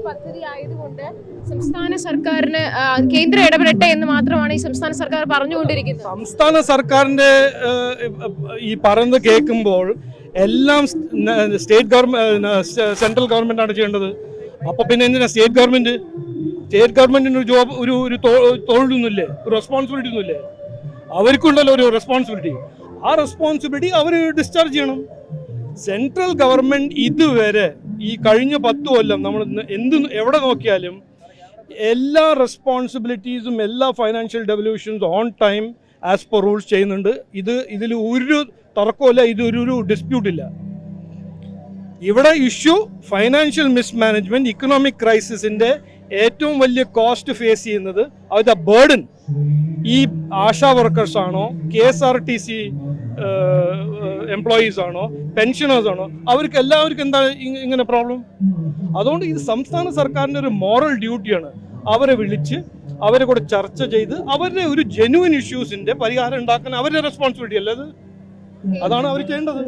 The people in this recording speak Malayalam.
പദ്ധതി ആയതുകൊണ്ട് സംസ്ഥാന സർക്കാരിന് കേന്ദ്രം ഇടപെടട്ടെ എന്ന് മാത്രമാണ് ഈ സംസ്ഥാന സർക്കാർ പറഞ്ഞുകൊണ്ടിരിക്കുന്നത്. സംസ്ഥാന സർക്കാരിന്റെ ഈ പറയുന്നത് കേൾക്കുമ്പോൾ എല്ലാം സ്റ്റേറ്റ് ഗവൺമെന്റ് സെൻട്രൽ ഗവൺമെന്റ് ആണ് ചെയ്യേണ്ടത്. അപ്പൊ പിന്നെ എന്തിനാ സ്റ്റേറ്റ് ഗവൺമെന്റിന് ഒരു ജോബ് ഒരു തൊഴിലൊന്നുമില്ലേ, ഒരു റെസ്പോൺസിബിലിറ്റി ഒന്നുമില്ലേ? അവർക്കുണ്ടല്ലോ ഒരു റെസ്പോൺസിബിലിറ്റി. ആ റെസ്പോൺസിബിലിറ്റി അവർ ഡിസ്ചാർജ് ചെയ്യണം. സെൻട്രൽ ഗവൺമെന്റ് ഇതുവരെ ഈ കഴിഞ്ഞ 10 കൊല്ലം നമ്മൾ എവിടെ നോക്കിയാലും എല്ലാ റെസ്പോൺസിബിലിറ്റീസും എല്ലാ financial devolutions on time as per rules ചെയ്യുന്നുണ്ട്. ഇതിൽ ഒരു തർക്കമില്ല, ഇതൊരു ഡിസ്പ്യൂട്ടില്ല. ഇവിടെ ഇഷ്യൂ ഫൈനാൻഷ്യൽ മിസ്മാനേജ്മെന്റ്, ഇക്കണോമിക് ക്രൈസിസിന്റെ ഏറ്റവും വലിയ കോസ്റ്റ് ഫേസ് ചെയ്യുന്നത് അതിന്റെ ബേർഡൻ ഈ ആശാ വർക്കേഴ്സ് ആണോ, KSRTC എംപ്ലോയീസ് ആണോ, പെൻഷനേഴ്സ് ആണോ, അവർക്ക് എല്ലാവർക്കും എന്താ ഇങ്ങനെ പ്രോബ്ലം? അതുകൊണ്ട് ഇത് സംസ്ഥാന സർക്കാരിൻ്റെ ഒരു മോറൽ ഡ്യൂട്ടിയാണ്. അവരെ വിളിച്ച് അവരെ കൂടെ ചർച്ച ചെയ്ത് അവരുടെ ഒരു ജെന്യുവൻ ഇഷ്യൂസിന്റെ പരിഹാരം ഉണ്ടാക്കാൻ അവരുടെ റെസ്പോൺസിബിലിറ്റി അല്ലത്, അതാണ് അവർ ചെയ്യേണ്ടത്.